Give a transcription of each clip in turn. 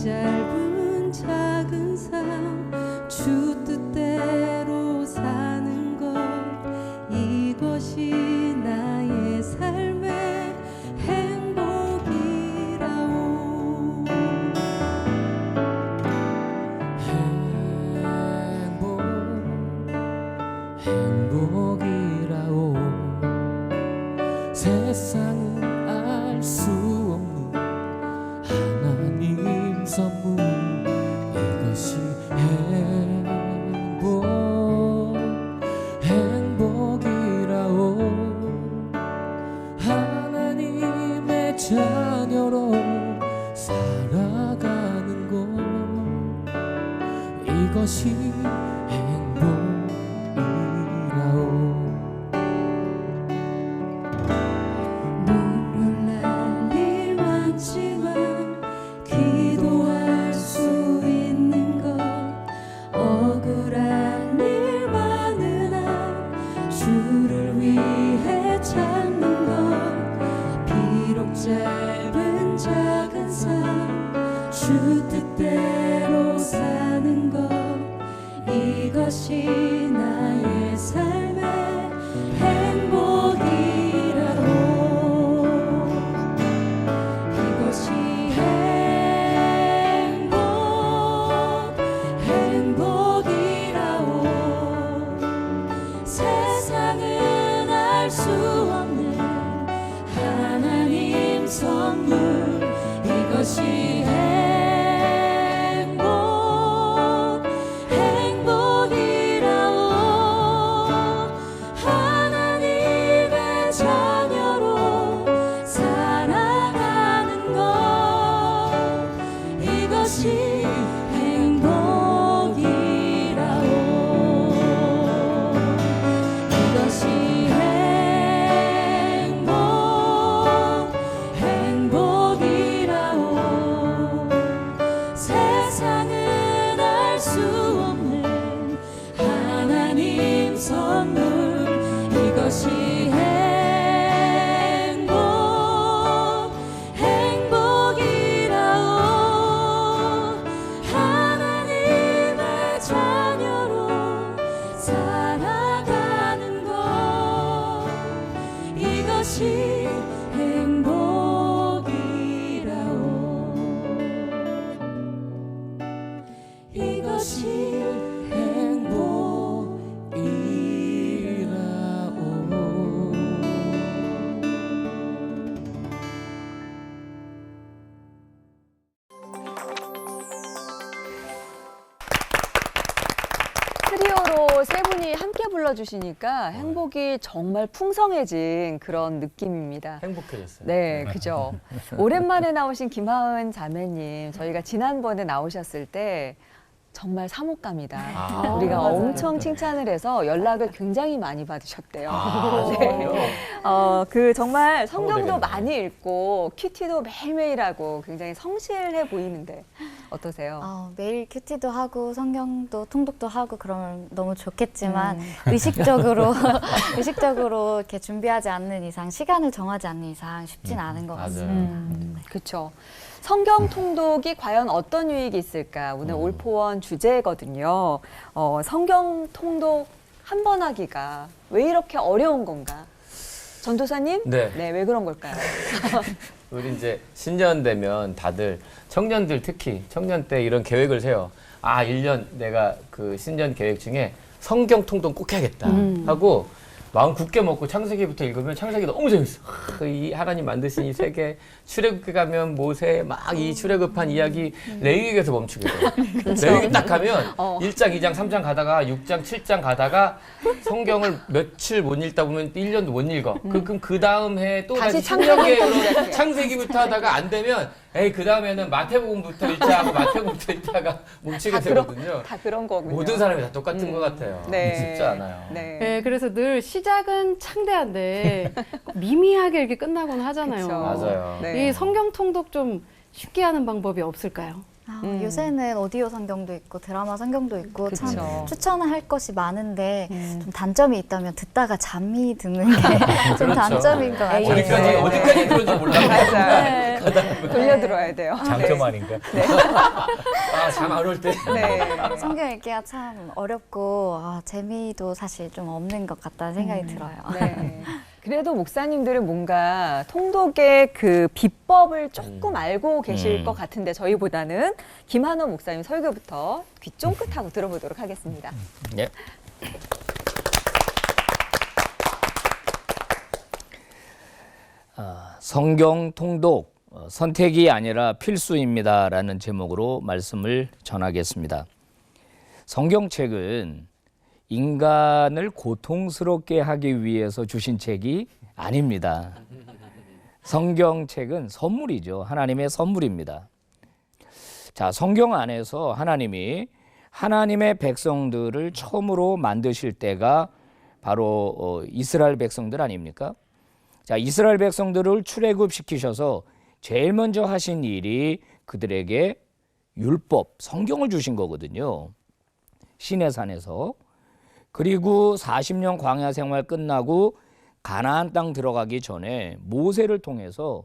짧은 작은 삶 주 뜻대로 사는 것 이것이 나의 삶의 행복이라오. 행복이라오. 세상은 알 수 없는 하나님 선물 이것이 행복이라오. 하나님의 자녀로 살아가는 것 이것이 행복이라오. 눈물 날 일 많지만 기도할 수 있는 것 억울한 일 많으나 주를 위해 참는 것 비록 짧은 작은 삶 주 뜻대로 사는 것 이것이 나의 삶의 행복이라오. 이것이 행복이라오. 세상은 알 수 없는 하나님 선물 이것이 행복이라오. 하나님의 자녀로 살아가는 것 이것이 행복이라오. 이것이 행복이라오. 세상은 알 수 없는 하나님 선물 이것이 행복이라오. 하나님의 자녀로 살아가는 것 이것이 행복이라오. 이것이 트리오로 세 분이 함께 불러주시니까 행복이 정말 풍성해진 그런 느낌입니다. 행복해졌어요. 네, 그죠. 오랜만에 나오신 김하은 자매님, 저희가 지난번에 나오셨을 때 정말 사목감이다. 아, 우리가 맞아요. 엄청 칭찬을 해서 연락을 굉장히 많이 받으셨대요. 아, 네. 그 정말 성경도 되겠네. 많이 읽고 큐티도 매일매일 하고 굉장히 성실해 보이는데 어떠세요? 매일 큐티도 하고 성경도 통독도 하고 그러면 너무 좋겠지만 의식적으로 이렇게 준비하지 않는 이상 시간을 정하지 않는 이상 쉽진 않은 것 맞아요. 같습니다. 그렇죠. 성경 통독이 과연 어떤 유익이 있을까? 오늘 올포원 주제거든요. 성경 통독 한 번 하기가 왜 이렇게 어려운 건가? 전도사님? 네. 왜 그런 걸까요? 우리 이제 신년 되면 다들 청년들 특히 청년 때 이런 계획을 세요. 1년 내가 그 신년 계획 중에 성경 통독 꼭 해야겠다 하고 마음 굳게 먹고 창세기부터 읽으면 창세기 너무 재밌어. 이 하나님 만드신 이 세계, 출애굽기 가면 모세 막 이 출애굽한 이야기 레위기에서 멈추게 돼. 레위기 딱 가면 1장, 2장, 3장 가다가 6장, 7장 가다가 성경을 며칠 못 읽다 보면 1년도 못 읽어. 그럼 그 다음 해에 또 다시 신명기로 창세기부터 하다가 안 되면 그 다음에는 마태복음부터 읽자 하고 마태복음부터 읽다가 멈추게 되거든요. 다 그런 거군요. 모든 사람이 다 똑같은 것 같아요. 네. 쉽지 않아요. 네. 네, 그래서 늘 시작은 창대한데 미미하게 이렇게 끝나곤 하잖아요. 그쵸. 맞아요. 네. 이 성경 통독 좀 쉽게 하는 방법이 없을까요? 요새는 오디오 성경도 있고 드라마 성경도 있고 그쵸. 참 추천할 것이 많은데 좀 단점이 있다면 듣다가 잠이 드는 게 좀 그렇죠. 단점인 것 같아요. 어디까지 들은지 몰라요. 맞아요. 돌려 들어야 돼요. 장점 아닌가? 잠 안 올 때. 네. 성경 읽기가 참 어렵고 재미도 사실 좀 없는 것 같다는 생각이 들어요. 네. 그래도 목사님들은 뭔가 통독의 그 비법을 조금 알고 계실 것 같은데 저희보다는 김한원 목사님 설교부터 귀 쫑긋하고 들어보도록 하겠습니다. 네. 성경 통독 선택이 아니라 필수입니다라는 제목으로 말씀을 전하겠습니다. 성경책은 인간을 고통스럽게 하기 위해서 주신 책이 아닙니다. 성경책은 선물이죠. 하나님의 선물입니다. 자, 성경 안에서 하나님이 하나님의 백성들을 처음으로 만드실 때가 바로 이스라엘 백성들 아닙니까? 자, 이스라엘 백성들을 출애굽시키셔서 제일 먼저 하신 일이 그들에게 율법, 성경을 주신 거거든요. 시내산에서. 그리고 40년 광야 생활 끝나고 가나안 땅 들어가기 전에 모세를 통해서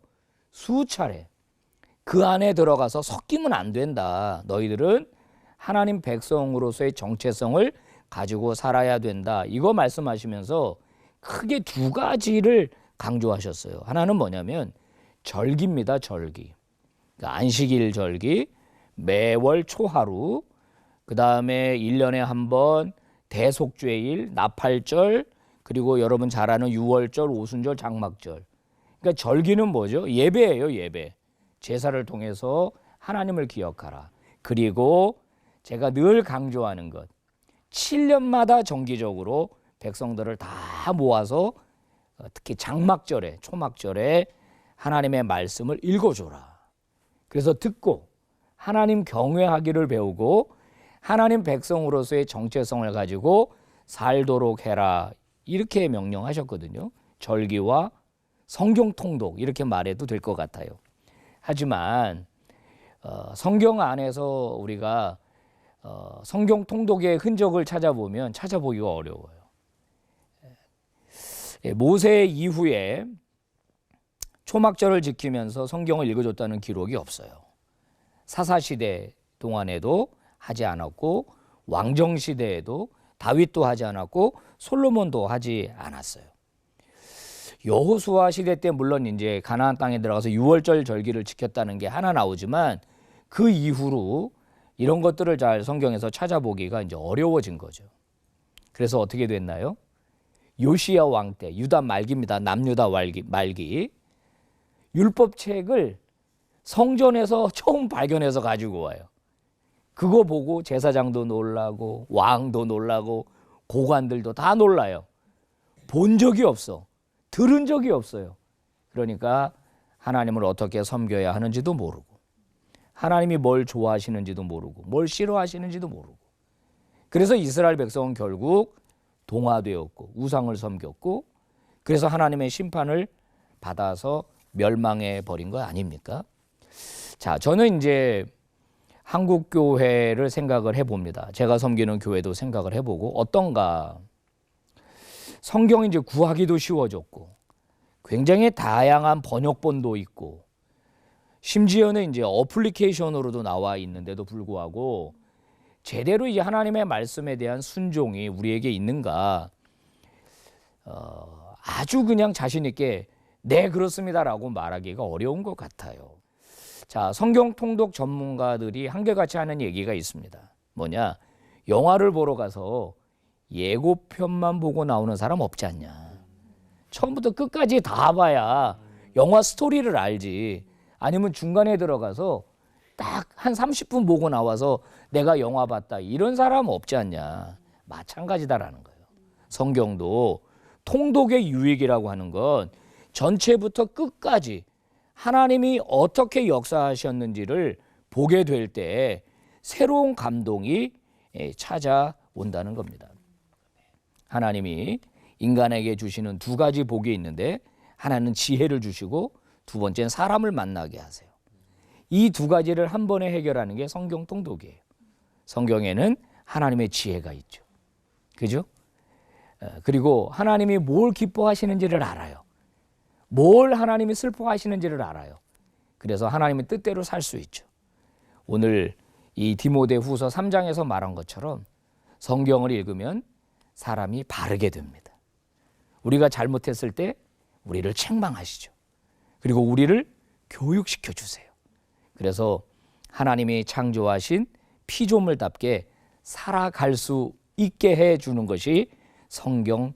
수차례 그 안에 들어가서 섞이면 안 된다. 너희들은 하나님 백성으로서의 정체성을 가지고 살아야 된다. 이거 말씀하시면서 크게 두 가지를 강조하셨어요. 하나는 뭐냐면 절기입니다. 절기. 그러니까 안식일 절기, 매월 초하루, 그 다음에 1년에 한 번 대속죄일, 나팔절, 그리고 여러분 잘 아는 유월절, 오순절, 장막절. 그러니까 절기는 뭐죠? 예배예요. 예배. 제사를 통해서 하나님을 기억하라. 그리고 제가 늘 강조하는 것, 7년마다 정기적으로 백성들을 다 모아서 특히 장막절에, 초막절에 하나님의 말씀을 읽어줘라. 그래서 듣고 하나님 경외하기를 배우고 하나님 백성으로서의 정체성을 가지고 살도록 해라. 이렇게 명령하셨거든요. 절기와 성경 통독 이렇게 말해도 될 것 같아요. 하지만 성경 안에서 우리가 성경 통독의 흔적을 찾아보면 찾아보기가 어려워요. 모세 이후에 초막절을 지키면서 성경을 읽어줬다는 기록이 없어요. 사사시대 동안에도 하지 않았고 왕정시대에도 다윗도 하지 않았고 솔로몬도 하지 않았어요. 여호수아 시대 때 물론 이제 가나안 땅에 들어가서 유월절 절기를 지켰다는 게 하나 나오지만 그 이후로 이런 것들을 잘 성경에서 찾아보기가 이제 어려워진 거죠. 그래서 어떻게 됐나요? 요시야 왕 때, 유다 말기입니다. 남유다 말기. 율법책을 성전에서 처음 발견해서 가지고 와요. 그거 보고 제사장도 놀라고 왕도 놀라고 고관들도 다 놀라요. 본 적이 없어. 들은 적이 없어요. 그러니까 하나님을 어떻게 섬겨야 하는지도 모르고 하나님이 뭘 좋아하시는지도 모르고 뭘 싫어하시는지도 모르고 그래서 이스라엘 백성은 결국 동화되었고 우상을 섬겼고 그래서 하나님의 심판을 받아서 멸망해 버린 거 아닙니까? 자, 저는 이제 한국 교회를 생각을 해봅니다. 제가 섬기는 교회도 생각을 해보고 어떤가? 성경이 이제 구하기도 쉬워졌고 굉장히 다양한 번역본도 있고 심지어는 이제 어플리케이션으로도 나와 있는데도 불구하고 제대로 이제 하나님의 말씀에 대한 순종이 우리에게 있는가? 아주 그냥 자신 있게 네 그렇습니다라고 말하기가 어려운 것 같아요. 자, 성경 통독 전문가들이 한결같이 하는 얘기가 있습니다. 뭐냐? 영화를 보러 가서 예고편만 보고 나오는 사람 없지 않냐. 처음부터 끝까지 다 봐야 영화 스토리를 알지. 아니면 중간에 들어가서 딱 한 30분 보고 나와서 내가 영화 봤다. 이런 사람 없지 않냐. 마찬가지다라는 거예요. 성경도 통독의 유익이라고 하는 건 전체부터 끝까지 하나님이 어떻게 역사하셨는지를 보게 될 때 새로운 감동이 찾아온다는 겁니다. 하나님이 인간에게 주시는 두 가지 복이 있는데 하나는 지혜를 주시고 두 번째는 사람을 만나게 하세요. 이 두 가지를 한 번에 해결하는 게 성경 통독이에요. 성경에는 하나님의 지혜가 있죠. 그죠? 그리고 하나님이 뭘 기뻐하시는지를 알아요. 뭘 하나님이 슬퍼하시는지를 알아요. 그래서 하나님의 뜻대로 살 수 있죠. 오늘 이 디모데후서 3장에서 말한 것처럼 성경을 읽으면 사람이 바르게 됩니다. 우리가 잘못했을 때 우리를 책망하시죠. 그리고 우리를 교육시켜 주세요. 그래서 하나님이 창조하신 피조물답게 살아갈 수 있게 해주는 것이 성경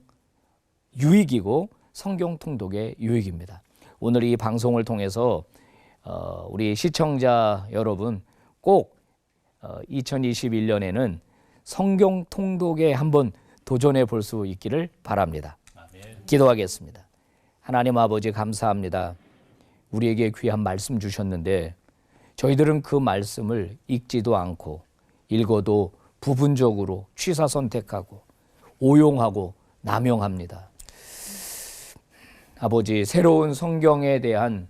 유익이고 성경 통독의 유익입니다. 오늘 이 방송을 통해서 우리 시청자 여러분 꼭 2021년에는 성경 통독에 한번 도전해 볼 수 있기를 바랍니다. 기도하겠습니다. 하나님 아버지 감사합니다. 우리에게 귀한 말씀 주셨는데 저희들은 그 말씀을 읽지도 않고 읽어도 부분적으로 취사 선택하고 오용하고 남용합니다. 아버지, 새로운 성경에 대한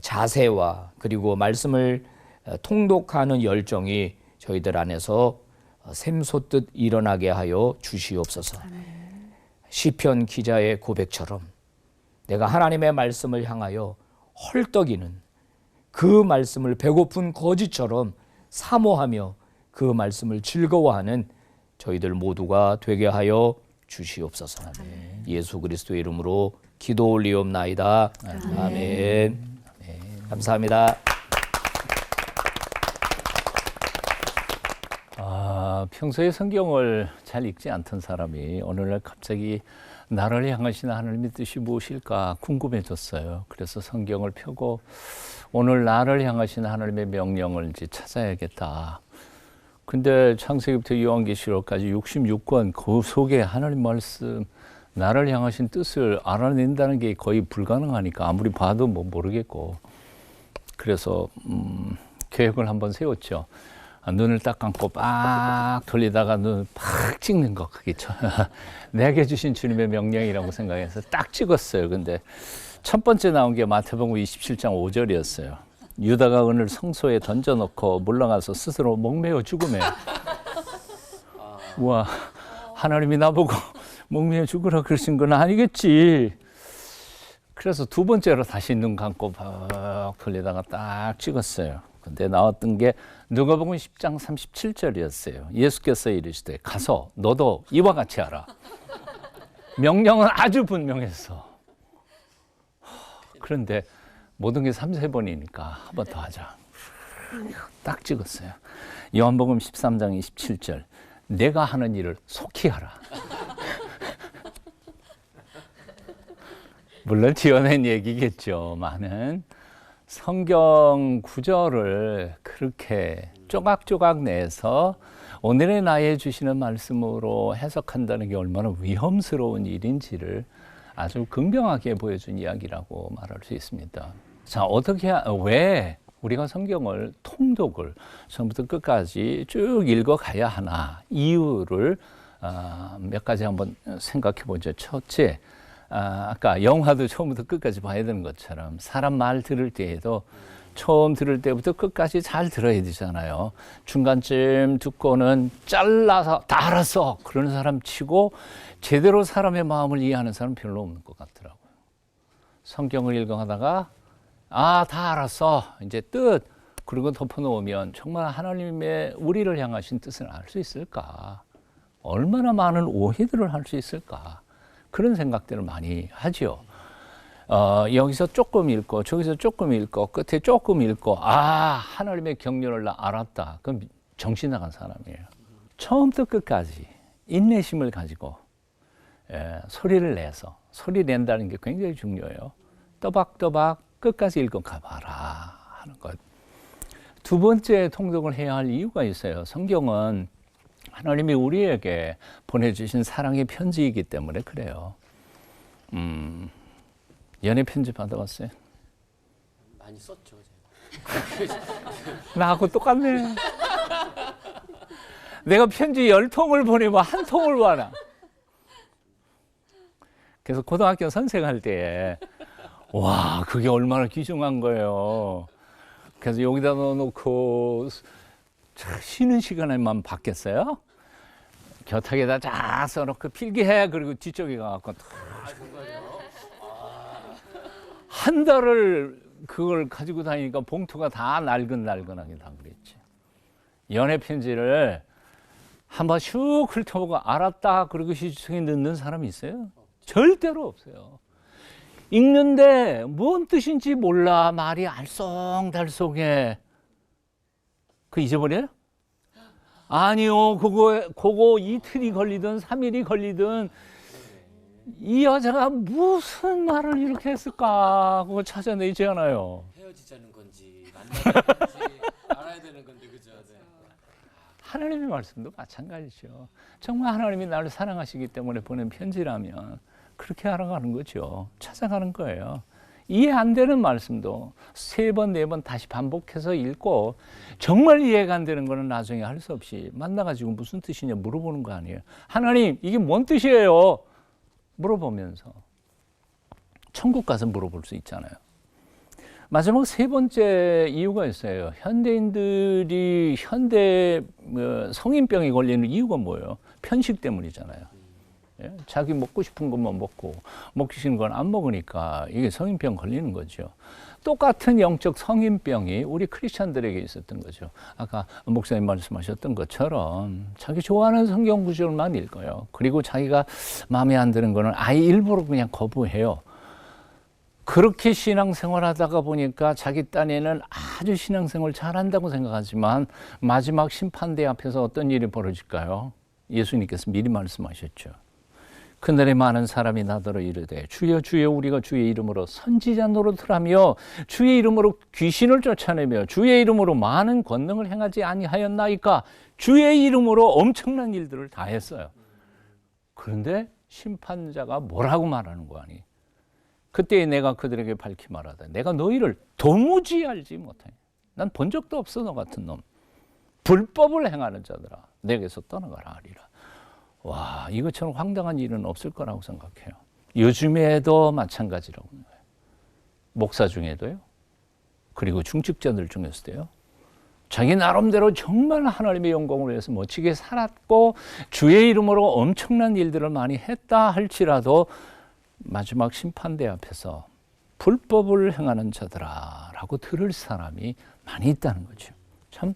자세와 그리고 말씀을 통독하는 열정이 저희들 안에서 샘솟듯 일어나게 하여 주시옵소서. 시편 기자의 고백처럼 내가 하나님의 말씀을 향하여 헐떡이는 그 말씀을 배고픈 거지처럼 사모하며 그 말씀을 즐거워하는 저희들 모두가 되게 하여 주시옵소서. 예수 그리스도의 이름으로 기도 올리옵나이다. 아멘. 감사합니다. 평소에 성경을 잘 읽지 않던 사람이 오늘날 갑자기 나를 향하신 하나님의 뜻이 무엇일까 궁금해졌어요. 그래서 성경을 펴고 오늘 나를 향하신 하나님의 명령을 이제 찾아야겠다. 근데 창세기부터 요한계시록까지 66권 그 속에 하나님 말씀 나를 향하신 뜻을 알아낸다는 게 거의 불가능하니까 아무리 봐도 뭐 모르겠고 그래서 계획을 한번 세웠죠. 눈을 딱 감고 빡 돌리다가 눈을 팍 찍는 거 그게 내게 주신 주님의 명령이라고 생각해서 딱 찍었어요. 근데 첫 번째 나온 게 마태복음 27장 5절이었어요. 유다가 은을 성소에 던져놓고 물러가서 스스로 목매어 죽으며 우와 하나님이 나보고 목매어 죽으라 그러신 건 아니겠지. 그래서 두 번째로 다시 눈 감고 팍 돌리다가 딱 찍었어요. 근데 나왔던 게 누가복음 10장 37절이었어요. 예수께서 이르시되 가서 너도 이와 같이 하라. 명령은 아주 분명했어. 그런데 모든 게 3-4번이니까 한 번 더 하자. 딱 찍었어요. 요한복음 13장 27절 내가 하는 일을 속히 하라. 물론 지어낸 얘기겠죠만은 성경 구절을 그렇게 조각조각 내서 오늘의 나에 주시는 말씀으로 해석한다는 게 얼마나 위험스러운 일인지를 아주 긍정하게 보여준 이야기라고 말할 수 있습니다. 자, 왜 우리가 성경을 통독을 처음부터 끝까지 쭉 읽어가야 하나 이유를 몇 가지 한번 생각해 보죠. 첫째, 아까 영화도 처음부터 끝까지 봐야 되는 것처럼 사람 말 들을 때에도 처음 들을 때부터 끝까지 잘 들어야 되잖아요. 중간쯤 듣고는 잘라서 다 알았어 그러는 사람 치고 제대로 사람의 마음을 이해하는 사람 별로 없는 것 같더라고요. 성경을 읽어가다가 다 알았어 이제 뜻 그리고 덮어놓으면 정말 하나님의 우리를 향하신 뜻을 알 수 있을까? 얼마나 많은 오해들을 할 수 있을까? 그런 생각들을 많이 하죠. 여기서 조금 읽고 저기서 조금 읽고 끝에 조금 읽고 하나님의 경륜을 나 알았다. 그럼 정신 나간 사람이에요. 처음부터 끝까지 인내심을 가지고 소리를 내서 소리 낸다는 게 굉장히 중요해요. 또박또박 끝까지 읽어가봐라 하는 것. 두 번째 통독을 해야 할 이유가 있어요. 성경은 하나님이 우리에게 보내주신 사랑의 편지이기 때문에 그래요. 연애 편지 받아봤어요? 많이 썼죠. 나하고 똑같네. 내가 편지 10통을 보내면 한 통을 와나. 그래서 고등학교 선생할 때 와, 그게 얼마나 귀중한 거예요. 그래서 여기다 넣어놓고 쉬는 시간에만 받겠어요? 곁하게다 쫙 써놓고 필기해. 그리고 뒤쪽에 가갖고 한 달을 그걸 가지고 다니니까 봉투가 다 날근날근하게 다 그랬지. 연애 편지를 한번 슉 훑어보고 알았다 그러고 시중에 넣는 사람이 있어요? 절대로 없어요. 읽는데 뭔 뜻인지 몰라. 말이 알쏭달쏭해. 그 잊어버려요? 아니요. 그거 이틀이 걸리든 3일이 걸리든 이 여자가 무슨 말을 이렇게 했을까 그거 찾아내지 않아요. 헤어지자는 건지 만나자는 건지 알아야 되는 건데 그죠? 네. 하나님의 말씀도 마찬가지죠. 정말 하나님이 나를 사랑하시기 때문에 보낸 편지라면 그렇게 알아가는 거죠. 찾아가는 거예요. 이해 안 되는 말씀도 3번, 4번 다시 반복해서 읽고 정말 이해가 안 되는 거는 나중에 할 수 없이 만나가지고 무슨 뜻이냐 물어보는 거 아니에요. 하나님 이게 뭔 뜻이에요? 물어보면서 천국 가서 물어볼 수 있잖아요. 마지막 3번째 이유가 있어요. 현대인들이 현대 성인병에 걸리는 이유가 뭐예요? 편식 때문이잖아요. 예? 자기 먹고 싶은 것만 먹고 먹기 싫은 건 안 먹으니까 이게 성인병 걸리는 거죠. 똑같은 영적 성인병이 우리 크리스찬들에게 있었던 거죠. 아까 목사님 말씀하셨던 것처럼 자기 좋아하는 성경 구절만 읽어요. 그리고 자기가 마음에 안 드는 거는 아예 일부러 그냥 거부해요. 그렇게 신앙생활 하다가 보니까 자기 딴에는 아주 신앙생활 잘한다고 생각하지만 마지막 심판대 앞에서 어떤 일이 벌어질까요? 예수님께서 미리 말씀하셨죠. 그날에 많은 사람이 나더러 이르되 주여 주여 우리가 주의 이름으로 선지자 노릇을 하며 주의 이름으로 귀신을 쫓아내며 주의 이름으로 많은 권능을 행하지 아니하였나이까. 주의 이름으로 엄청난 일들을 다 했어요. 그런데 심판자가 뭐라고 말하는 거 아니? 그때 내가 그들에게 밝히 말하다. 내가 너희를 도무지 알지 못하니. 난 본 적도 없어 너 같은 놈. 불법을 행하는 자들아 내게서 떠나가라 하리라. 와, 이것처럼 황당한 일은 없을 거라고 생각해요. 요즘에도 마찬가지라고 해요. 목사 중에도요. 그리고 중직자들 중에서도요. 자기 나름대로 정말 하나님의 영광을 위해서 멋지게 살았고 주의 이름으로 엄청난 일들을 많이 했다 할지라도 마지막 심판대 앞에서 불법을 행하는 자들아 라고 들을 사람이 많이 있다는 거죠. 참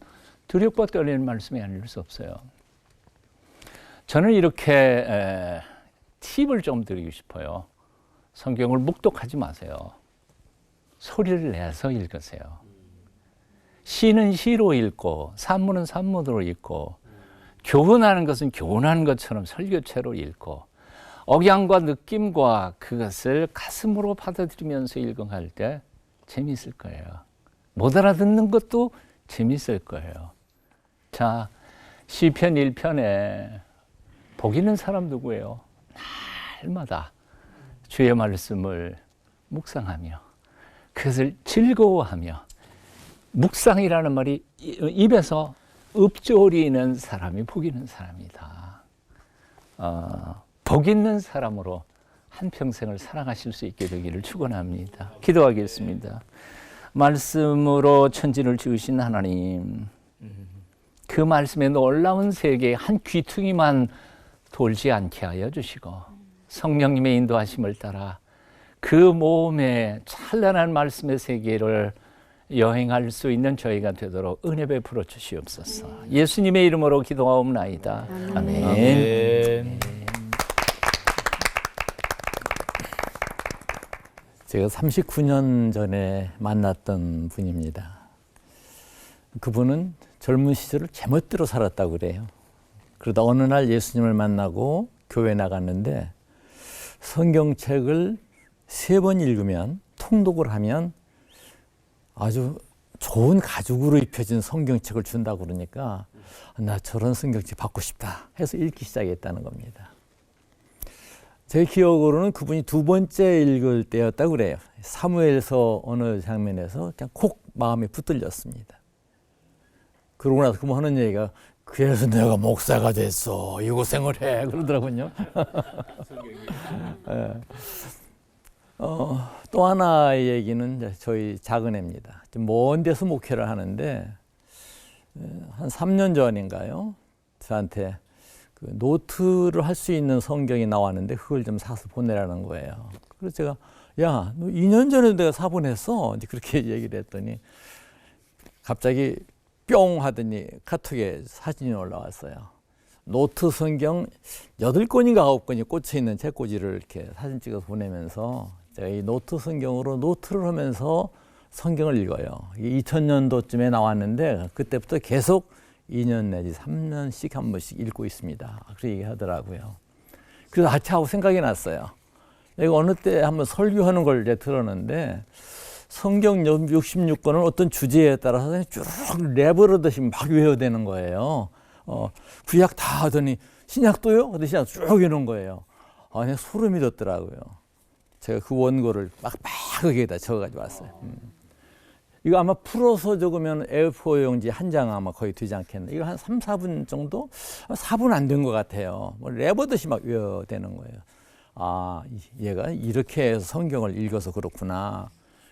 두렵고 떨리는 말씀이 아닐 수 없어요. 저는 이렇게 팁을 좀 드리고 싶어요. 성경을 묵독하지 마세요. 소리를 내서 읽으세요. 시는 시로 읽고 산문은 산문으로 읽고 교훈하는 것은 교훈하는 것처럼 설교체로 읽고 억양과 느낌과 그것을 가슴으로 받아들이면서 읽어갈 때 재미있을 거예요. 못 알아듣는 것도 재미있을 거예요. 자, 시편 1편에 복 있는 사람 누구예요? 날마다 주의 말씀을 묵상하며 그것을 즐거워하며 묵상이라는 말이 입에서 읊조리는 사람이 복 있는 사람이다. 복 있는 사람으로 한평생을 살아가실 수 있게 되기를 축원합니다. 기도하겠습니다. 말씀으로 천지를 지으신 하나님, 그 말씀의 놀라운 세계에 한 귀퉁이만 돌지 않게 하여 주시고 성령님의 인도하심을 따라 그 모험에 찬란한 말씀의 세계를 여행할 수 있는 저희가 되도록 은혜 베풀어 주시옵소서. 예수님의 이름으로 기도하옵나이다. 아멘. 아멘. 제가 39년 전에 만났던 분입니다. 그분은 젊은 시절을 제멋대로 살았다고 그래요. 그러다 어느 날 예수님을 만나고 교회 나갔는데 성경책을 3번 읽으면 통독을 하면 아주 좋은 가죽으로 입혀진 성경책을 준다고 그러니까 나 저런 성경책 받고 싶다 해서 읽기 시작했다는 겁니다. 제 기억으로는 그분이 2번째 읽을 때였다고 그래요. 사무엘서 어느 장면에서 그냥 콕 마음에 붙들렸습니다. 그러고 나서 그분 하는 얘기가 그래서 내가 목사가 됐어. 이 고생을 해. 그러더라고요. 네. 또 하나의 얘기는 이제 저희 작은 애입니다. 좀 먼 데서 목회를 하는데 한 3년 전인가요? 저한테 그 노트를 할 수 있는 성경이 나왔는데 그걸 좀 사서 보내라는 거예요. 그래서 제가 야, 너 2년 전에도 내가 사본했어. 이제 그렇게 얘기를 했더니 갑자기 뿅 하더니 카톡에 사진이 올라왔어요. 노트 성경 8권인가 9권이 꽂혀 있는 책꽂이를 이렇게 사진 찍어서 보내면서 제가 이 노트 성경으로 노트를 하면서 성경을 읽어요. 2000년도쯤에 나왔는데 그때부터 계속 2년 내지 3년씩 한 번씩 읽고 있습니다. 그렇게 얘기하더라고요. 그래서 아차하고 생각이 났어요. 내가 어느 때 한번 설교하는 걸 이제 들었는데 성경 66권을 어떤 주제에 따라서 쭉 랩을 하듯이 막 외워야 되는 거예요. 구약 다 하더니 신약도요? 하더니 신약 쭉 이런 거예요. 그냥 소름이 돋더라고요. 제가 그 원고를 빡빡하게다 적어가지고 왔어요. 이거 아마 풀어서 적으면 A4 용지 한 장 아마 거의 되지 않겠나. 이거 한 3, 4분 정도? 4분 안 된 것 같아요. 뭐 랩하듯이 막 외워야 되는 거예요. 아, 얘가 이렇게 해서 성경을 읽어서 그렇구나.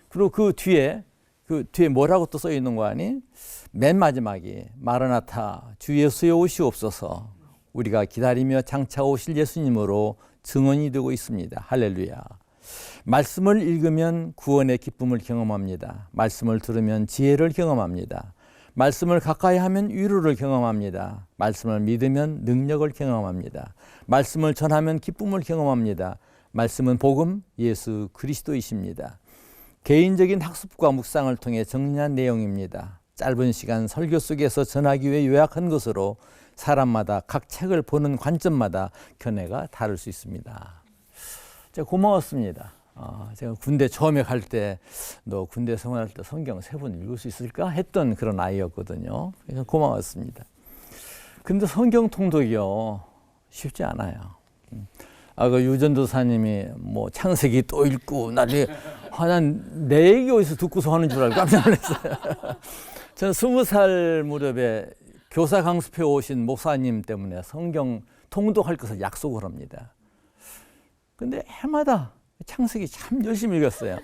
그리고 그 뒤에 뭐라고 또 써 있는 거 아니? 맨 마지막이 마라나타 주 예수의 오시옵소서 우리가 기다리며 장차 오실 예수님으로 증언이 되고 있습니다. 할렐루야. 말씀을 읽으면 구원의 기쁨을 경험합니다. 말씀을 들으면 지혜를 경험합니다. 말씀을 가까이 하면 위로를 경험합니다. 말씀을 믿으면 능력을 경험합니다. 말씀을 전하면 기쁨을 경험합니다. 말씀은 복음 예수 그리스도이십니다. 개인적인 학습과 묵상을 통해 정리한 내용입니다. 짧은 시간 설교 속에서 전하기 위해 요약한 것으로 사람마다 각 책을 보는 관점마다 견해가 다를 수 있습니다. 제가 고마웠습니다. 제가 군대 처음에 갈 때 너 군대 생활할 때 성경 3번 읽을 수 있을까 했던 그런 아이였거든요. 그래서 고마웠습니다. 근데 성경 통독이요 쉽지 않아요. 그 유전도사님이 뭐 창세기 또 읽고 나중에 난 내 얘기 어디서 듣고서 하는 줄 알고 깜짝 놀랐어요. 저는 20살 무렵에 교사 강습해 오신 목사님 때문에 성경 통독할 것을 약속을 합니다. 근데 해마다 창세기 참 열심히 읽었어요.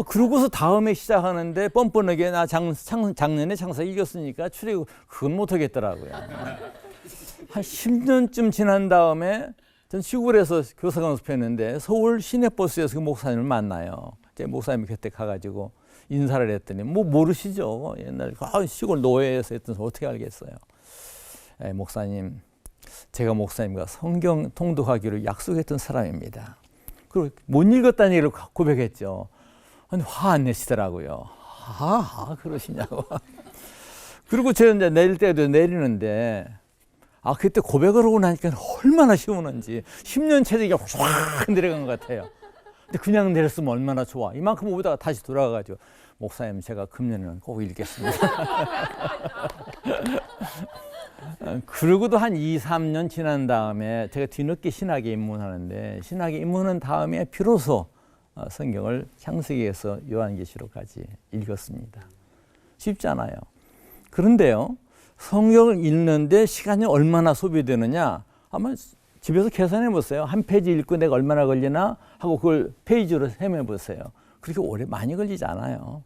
그러고서 다음에 시작하는데 뻔뻔하게 나 작년에 창세기 읽었으니까 출애굽 그건 못하겠더라고요. 한 10년쯤 지난 다음에 전 시골에서 교사 강습했는데 서울 시내버스에서 그 목사님을 만나요. 제 목사님 곁에 가가지고 인사를 했더니 뭐 모르시죠. 옛날 시골 노예에서 했던 어떻게 알겠어요. 목사님, 제가 목사님과 성경 통독하기로 약속했던 사람입니다. 그리고 못 읽었다는 얘기를 고백했죠. 근데 화 안 내시더라고요. 그러시냐고. 그리고 제가 이제 내릴 때도 내리는데 그때 고백을 하고 나니까 얼마나 시원한지 10년 체력이 확 내려간 것 같아요. 근데 그냥 내렸으면 얼마나 좋아. 이만큼 오다가 다시 돌아가가지고 목사님 제가 금년에는 꼭 읽겠습니다. 그러고도 한 2, 3년 지난 다음에 제가 뒤늦게 신학에 입문하는데 신학에 입문한 다음에 비로소 성경을 창세기에서 요한계시록까지 읽었습니다. 쉽지 않아요. 그런데요. 성경을 읽는데 시간이 얼마나 소비되느냐 아마 집에서 계산해 보세요. 한 페이지 읽고 내가 얼마나 걸리나 하고 그걸 페이지로 헤매 보세요. 그렇게 오래 많이 걸리지 않아요.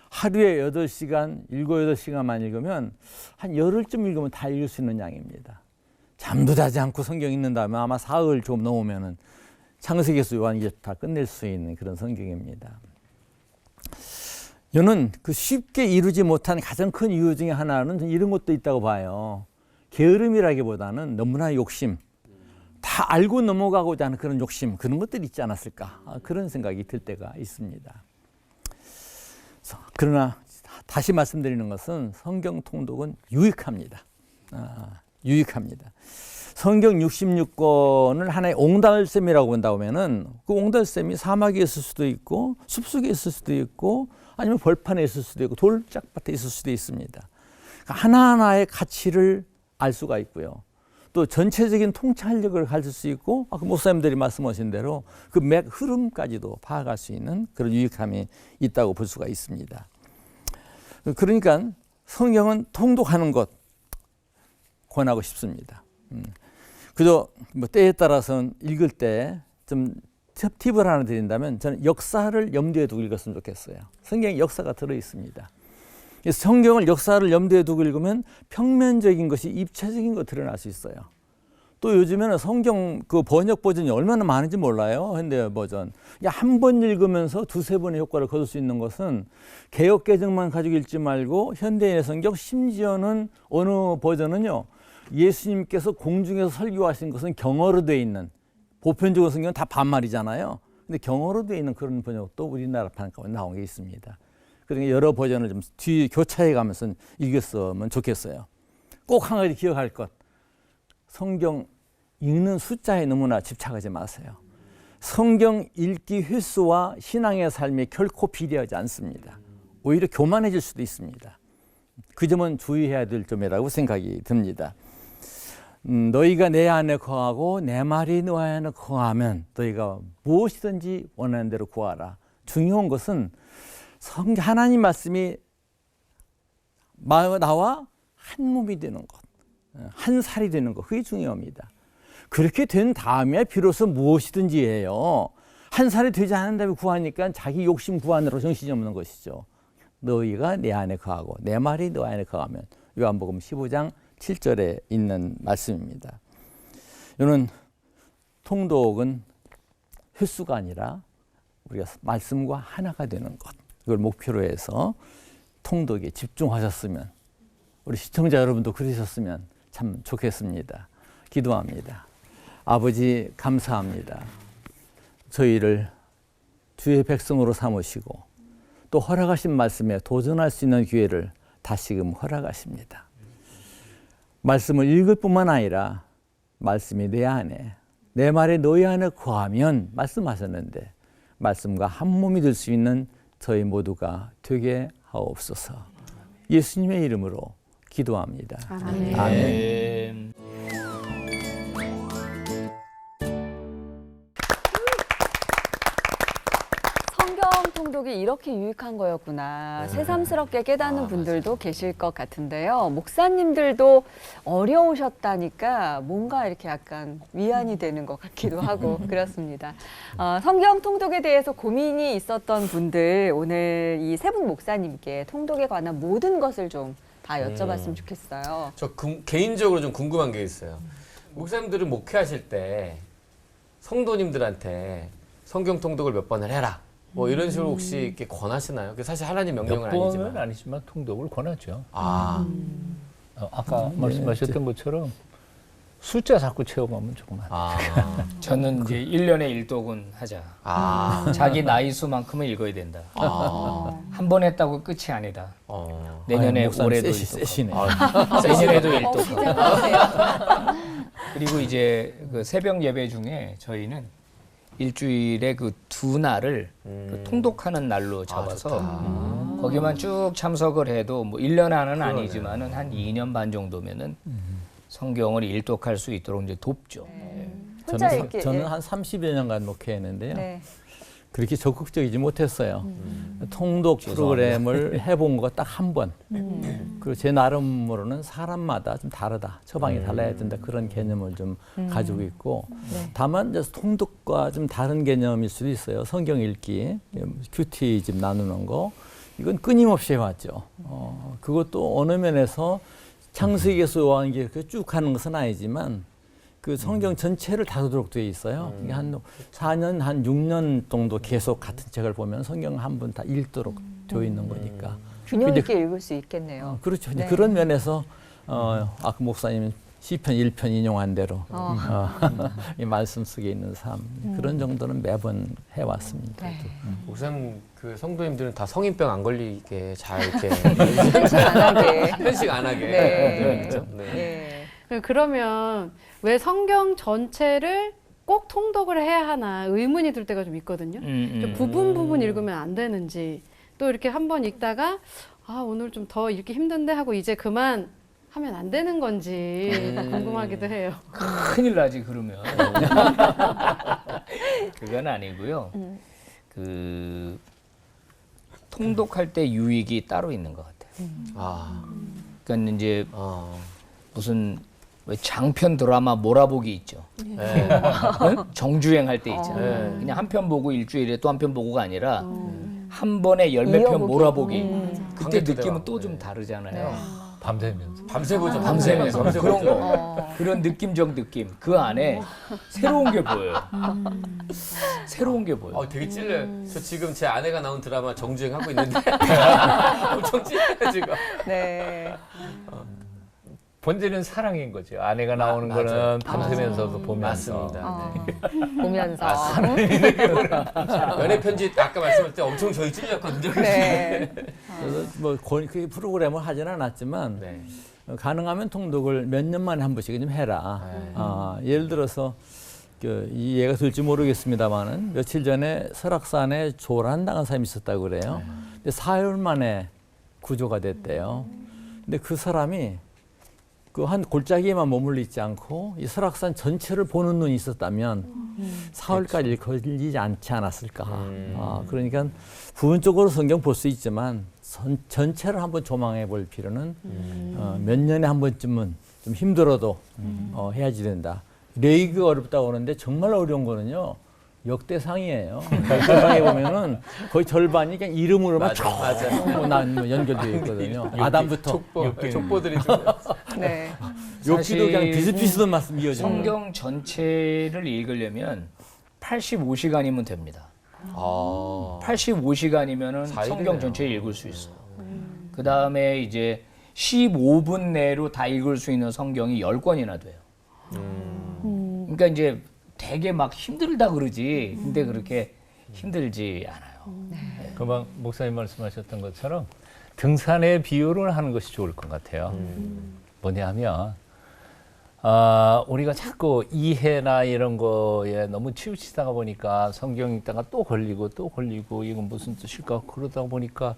하루에 8시간, 7, 8시간만 읽으면 한 열흘쯤 읽으면 다 읽을 수 있는 양입니다. 잠도 자지 않고 성경 읽는다면 아마 사흘 좀 넘으면은 창세기에서 요한계시록 다 끝낼 수 있는 그런 성경입니다. 저는 그 쉽게 이루지 못한 가장 큰 이유 중에 하나는 이런 것도 있다고 봐요. 게으름이라기보다는 너무나 욕심, 다 알고 넘어가고자 하는 그런 욕심, 그런 것들이 있지 않았을까 그런 생각이 들 때가 있습니다. 그러나 다시 말씀드리는 것은 성경 통독은 유익합니다. 유익합니다. 성경 66권을 하나의 옹달샘이라고 본다고 하면은 그 옹달샘이 사막에 있을 수도 있고 숲속에 있을 수도 있고 아니면 벌판에 있을 수도 있고 돌짝밭에 있을 수도 있습니다. 하나하나의 가치를 알 수가 있고요. 또 전체적인 통찰력을 가질 수 있고 그 목사님들이 말씀하신 대로 그 맥 흐름까지도 파악할 수 있는 그런 유익함이 있다고 볼 수가 있습니다. 그러니까 성경은 통독하는 것 권하고 싶습니다. 그저 뭐 때에 따라서는 읽을 때 좀 팁을 하나 드린다면 저는 역사를 염두에 두고 읽었으면 좋겠어요. 성경에 역사가 들어 있습니다. 성경을 역사를 염두에 두고 읽으면 평면적인 것이 입체적인 거 드러날 수 있어요. 또 요즘에는 성경 그 번역 버전이 얼마나 많은지 몰라요. 현대 버전. 한 번 읽으면서 두세 번의 효과를 거둘 수 있는 것은 개역 개정만 가지고 읽지 말고 현대인의 성경, 심지어는 어느 버전은요, 예수님께서 공중에서 설교하신 것은 경어로 되어 있는, 보편적으로 성경은 다 반말이잖아요. 근데 경어로 되어 있는 그런 번역도 우리나라 판가운데 나온 게 있습니다. 그러니까 여러 버전을 좀 뒤 교차해 가면서 읽었으면 좋겠어요. 꼭 한 가지 기억할 것. 성경 읽는 숫자에 너무나 집착하지 마세요. 성경 읽기 횟수와 신앙의 삶이 결코 비례하지 않습니다. 오히려 교만해질 수도 있습니다. 그 점은 주의해야 될 점이라고 생각이 듭니다. 너희가 내 안에 거하고 내 말이 너 안에 거하면 너희가 무엇이든지 원하는 대로 구하라. 중요한 것은 하나님 말씀이 나와 한 몸이 되는 것, 한 살이 되는 것, 그게 중요합니다. 그렇게 된 다음에 비로소 무엇이든지 해요. 한 살이 되지 않은 다음에 구하니까 자기 욕심 구하느라고 정신이 없는 것이죠. 너희가 내 안에 거하고 내 말이 너 안에 거하면, 요한복음 15장 7절에 있는 말씀입니다. 이는 통독은 횟수가 아니라 우리가 말씀과 하나가 되는 것, 이걸 목표로 해서 통독에 집중하셨으면, 우리 시청자 여러분도 그러셨으면 참 좋겠습니다. 기도합니다. 아버지, 감사합니다. 저희를 주의 백성으로 삼으시고 또 허락하신 말씀에 도전할 수 있는 기회를 다시금 허락하십니다. 말씀을 읽을 뿐만 아니라 말씀이 내 안에, 내 말에 너희 안에 거하면 말씀하셨는데, 말씀과 한 몸이 될 수 있는 저희 모두가 되게 하옵소서. 예수님의 이름으로 기도합니다. 아멘. 아멘. 성경 통독이 이렇게 유익한 거였구나. 새삼스럽게 깨닫는 분들도 계실 것 같은데요. 목사님들도 어려우셨다니까 뭔가 이렇게 약간 위안이 되는 것 같기도 하고 그렇습니다. 성경 통독에 대해서 고민이 있었던 분들, 오늘 이 세 분 목사님께 통독에 관한 모든 것을 좀 다 여쭤봤으면 좋겠어요. 저 개인적으로 좀 궁금한 게 있어요. 목사님들은 목회하실 때 성도님들한테 성경 통독을 몇 번을 해라, 뭐 이런 식으로 혹시 이렇게 권하시나요? 그게 사실 하나님 명령은 몇 번은 아니지만. 아니지만 통독을 권하죠. 아, 아까 말씀하셨던 것처럼 숫자 자꾸 채워가면 조금 안 돼요. 아, 저는 이제 1년에 일독은 하자. 아, 자기 나이 수만큼은 읽어야 된다. 한 번 했다고 끝이 아니다. 내년에 올해도 세시네. 내년에도 일독하고. 그리고 이제 그 새벽 예배 중에 저희는 일주일에 그 두 날을 그 통독하는 날로 잡아서 거기만 쭉 참석을 해도 뭐 1년 안은 아니지만은 한 2년 반 정도면은 성경을 일독할 수 있도록 이제 돕죠. 혼자 읽기. 저는 한 30여 년간 목회했는데요. 네. 그렇게 적극적이지 못했어요. 통독 프로그램을 해본 거 딱 한 번. 그리고 제 나름으로는 사람마다 좀 다르다. 처방이 달라야 된다. 그런 개념을 좀 가지고 있고. 다만 이제 통독과 좀 다른 개념일 수도 있어요. 성경 읽기, 큐티집 나누는 거. 이건 끊임없이 해왔죠. 그것도 어느 면에서 창세기에서 요한계시록 쭉 하는 것은 아니지만 그 성경 전체를 다루도록 되어 있어요. 한 4년, 한 6년 정도 계속 같은 책을 보면 성경 한 번 다 읽도록 되어 있는 거니까. 균형 근데 있게 읽을 수 있겠네요. 그렇죠. 이제 네. 그런 면에서 아까 목사님 시편 1편 인용한 대로 이 말씀 속에 있는 삶, 그런 정도는 매번 해왔습니다. 네. 목사님 그 성도님들은 다 성인병 안 걸리게 잘 이렇게 편식 안 하게. 편식 안 하게. 네. 그렇죠? 네. 네. 그러면 왜 성경 전체를 꼭 통독을 해야 하나 의문이 들 때가 좀 있거든요. 좀 부분 읽으면 안 되는지, 또 이렇게 한번 읽다가 오늘 좀 더 읽기 힘든데 하고 이제 그만 하면 안 되는 건지 궁금하기도 해요. 큰일 나지 그러면. 그건 아니고요. 그 통독할 때 유익이 따로 있는 것 같아요. 그러니까 이제 무슨 왜 장편 드라마 몰아보기 있죠. 네. 정주행할 때 있잖아요. 그냥 한 편 보고 일주일에 또 한 편 보고가 아니라 한 번에 10몇 편 몰아보기. 그때 관객도 느낌은 대화. 또 좀 다르잖아요. 밤새면서. 밤새 보죠. 밤새면서 밤새 그런 보죠. 거 그런 느낌적 느낌 그 안에 새로운 게 보여요. 새로운 게 보여. 되게 찔려요. 저 지금 제 아내가 나온 드라마 정주행 하고 있는데 엄청 찔려요 지금. 네. 본질은 사랑인 거죠. 아내가 나오는 맞아요. 거는 밤새면서도 보면서. 맞습니다. 보면서. 연애 편지 아까 말씀할 때 엄청 저희 찔렸거든요. 네. 그래서 뭐 그 프로그램을 하진 않았지만 네. 가능하면 통독을 몇 년 만에 한 번씩 좀 해라. 예를 들어서 이 예가 될지 모르겠습니다만은 며칠 전에 설악산에 조란당한 사람이 있었다고 그래요. 근데 4일 만에 구조가 됐대요. 근데 그 사람이 그 한 골짜기에만 머물러 있지 않고 이 설악산 전체를 보는 눈이 있었다면 사흘까지 걸리지 않지 않았을까. 그러니까 부분적으로 성경 볼 수 있지만 전체를 한번 조망해 볼 필요는 몇 년에 한 번쯤은 좀 힘들어도 해야지 된다. 레이그 어렵다고 하는데 정말 어려운 거는요. 역대상이에요. 역대상에 보면은 거의 절반이 그냥 이름으로만 쭉 연결되어 있거든요. 아담부터. 족보들이 좀. 네. 욕기도 그냥 비슷비슷한 말씀 이어지는. 성경 전체를 읽으려면 85시간이면 됩니다. 85시간이면 성경 전체 읽을 수 있어요. 그 다음에 이제 15분 내로 다 읽을 수 있는 성경이 10권이나 돼요. 그러니까 이제 되게 막 힘들다 그러지. 근데 그렇게 힘들지 않아요. 금방 목사님 말씀하셨던 것처럼 등산의 비유를 하는 것이 좋을 것 같아요. 뭐냐면 우리가 자꾸 이해나 이런 거에 너무 치우치다가 보니까 성경 읽다가 또 걸리고 이건 무슨 뜻일까 그러다 보니까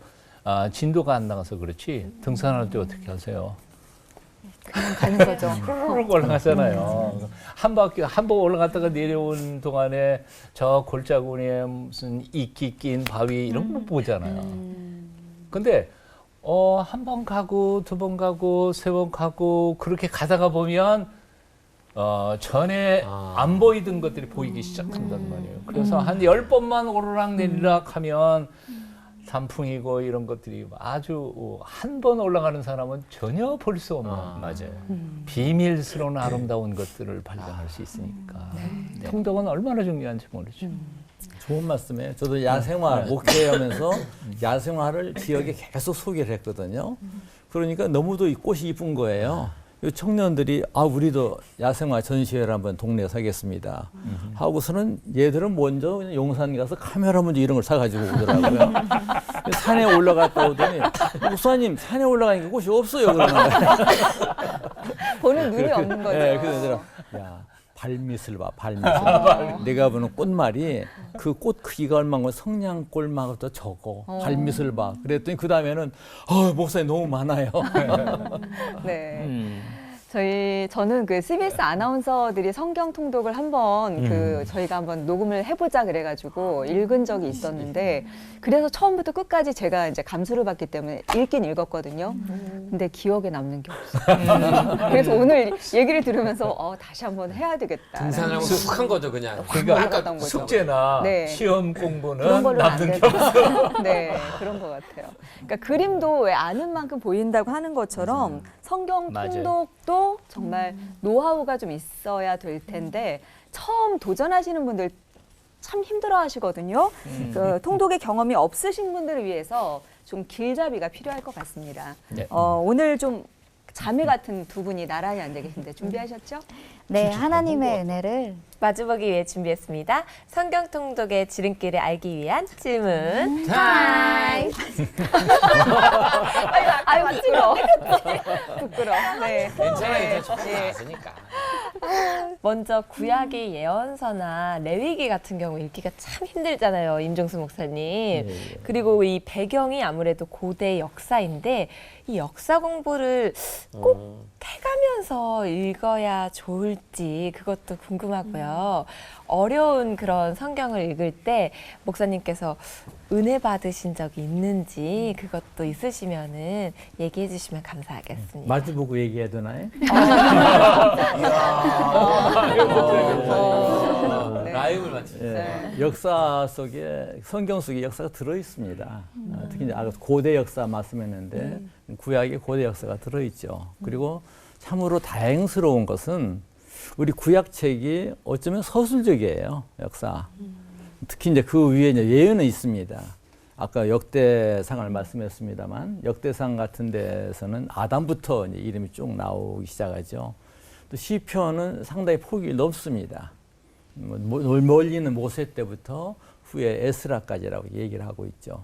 진도가 안 나가서 그렇지 등산할 때 어떻게 하세요? 그냥 가는 거죠. 쭉 올라가잖아요. 한 번 올라갔다가 내려온 동안에 저 골짜기에 무슨 이끼 낀 바위 이런 거 보잖아요. 근데 한 번 가고 두 번 가고 세 번 가고 그렇게 가다가 보면 전에 안 보이던 것들이 보이기 시작한단 말이에요. 그래서 한 10번만 오르락 내리락 하면 단풍이고 이런 것들이 아주 한 번 올라가는 사람은 전혀 볼 수 없는 맞아요. 비밀스러운 아름다운 것들을 발견할 수 있으니까 통독은 얼마나 중요한지 모르죠. 좋은 말씀이에요. 저도 야생화 목회하면서 야생화를 지역에 계속 소개를 했거든요. 그러니까 너무도 이 꽃이 이쁜 거예요. 이 청년들이 우리도 야생화 전시회를 한번 동네에 사겠습니다. 하고서는 얘들은 먼저 그냥 용산 가서 카메라 먼저 이런 걸 사가지고 오더라고요. 산에 올라갔다 오더니 목사님 산에 올라가니까 꽃이 없어요. 그러는 거예요. 보는 눈이 없는 거죠. 네, 그래서 야 발밑을 봐, 발밑을. 내가 보는 꽃말이 그 꽃 크기가 얼마고 성냥골마다 적어. 발밑을 봐. 그랬더니 그 다음에는 목사님 너무 많아요. 네. 저는 그 CBS 아나운서들이 성경 통독을 한번 저희가 한번 녹음을 해보자 그래가지고 읽은 적이 있었는데 그래서 처음부터 끝까지 제가 이제 감수를 받기 때문에 읽긴 읽었거든요. 근데 기억에 남는 게 없어요. 그래서 오늘 얘기를 들으면서 다시 한번 해야 되겠다. 등산하고 훅한 거죠 그냥. 그러니까 아까 숙제나 네. 시험 그런 공부는 걸로 안 남는 게 되죠. 없어. 네, 그런 것 같아요. 그러니까 그림도 왜 아는 만큼 보인다고 하는 것처럼 성경 맞아요. 통독도 정말 노하우가 좀 있어야 될 텐데 처음 도전하시는 분들 참 힘들어하시거든요. 그 통독의 경험이 없으신 분들을 위해서 좀 길잡이가 필요할 것 같습니다. 네. 오늘 좀 자매 같은 두 분이 나란히 앉아 계신데 준비하셨죠? 네, 하나님의 은혜를 마주보기 위해 준비했습니다. 성경 통독의 지름길을 알기 위한 질문 타임. 아유, 부끄러워. 부끄러워. 네. 괜찮아 네. 네. 있으니까. 먼저 구약의 예언서나 레위기 같은 경우 읽기가 참 힘들잖아요, 임종수 목사님. 그리고 이 배경이 아무래도 고대 역사인데 이 역사 공부를 꼭 해가면서 읽어야 좋을지 그것도 궁금하고요. 어려운 그런 성경을 읽을 때 목사님께서 은혜 받으신 적이 있는지 그것도 있으시면은 얘기해 주시면 감사하겠습니다. 마주보고 얘기해야 되나요? 라임을 맞추. 역사 속에 성경 속에 역사가 들어 있습니다. 특히 이제 아까 고대 역사 말씀했는데 구약에 고대 역사가 들어 있죠. 그리고 참으로 다행스러운 것은 우리 구약책이 어쩌면 서술적이에요, 역사. 특히 이제 그 위에 이제 예언은 있습니다. 아까 역대상을 말씀했습니다만 역대상 같은 데서는 아담부터 이제 이름이 쭉 나오기 시작하죠. 또 시편은 상당히 폭이 넓습니다. 멀리는 모세 때부터 후에 에스라까지라고 얘기를 하고 있죠.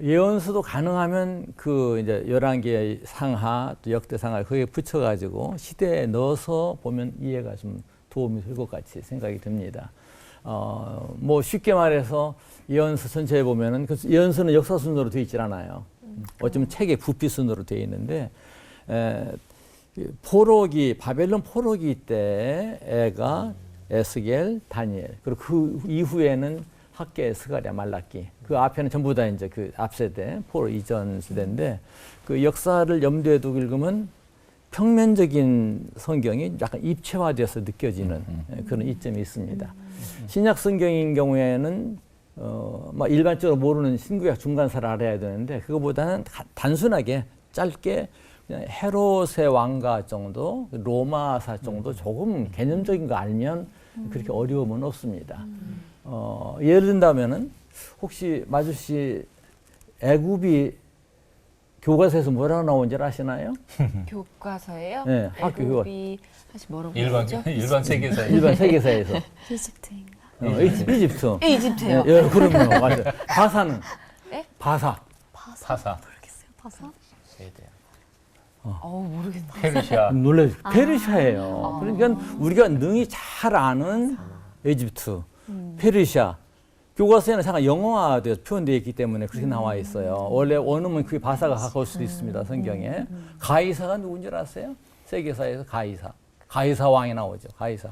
예언서도 가능하면 그 이제 11개의 상하 또 역대상하 거기에 붙여가지고 시대에 넣어서 보면 이해가 좀 도움이 될 것 같이 생각이 듭니다. 뭐 쉽게 말해서 예언서 전체에 보면은 그 예언서는 역사 순으로 되어 있질 않아요. 어쩌면 책의 부피 순으로 되어 있는데 포로기 바벨론 포로기 때가 에스겔, 다니엘 그리고 그 이후에는 학계, 스가랴, 말라기 그 앞에는 전부 다 이제 그 앞세대 포로 이전 세대인데 그 역사를 염두에 두고 읽으면 평면적인 성경이 약간 입체화돼서 느껴지는 그런 이점이 있습니다. 신약 성경인 경우에는 막 일반적으로 모르는 신구약 중간사를 알아야 되는데 그거보다는 단순하게 짧게 그냥 헤롯의 왕가 정도, 로마사 정도 조금 개념적인 거 알면 그렇게 어려움은 없습니다. 예를 든다면은 혹시 마주 씨 애굽이 교과서에서 뭐라고 나온지 아시나요? 교과서예요? 네, 학교 교과. 애굽이 다시 뭐라고 부르죠? 일반 세계사. 일반 세계사에서. 이집트인가? 이집트. 이집트요. 예, 그럼요. 맞아요. 바사는? 예? 바사. 사사. 모르겠어요. 봐서. 세대. 모르겠네. 페르시아. 놀라요. 페르시아예요. 그러니까 우리가 능히 잘 아는 이집트, 페르시아. 교과서에는 잠깐 영어화되어 표현되어 있기 때문에 그렇게 나와 있어요. 원래 원어는 그게 바사가 가까울 수도 있습니다. 성경에. 가이사가 누군지 아세요? 세계사에서 가이사. 가이사 왕이 나오죠. 가이사.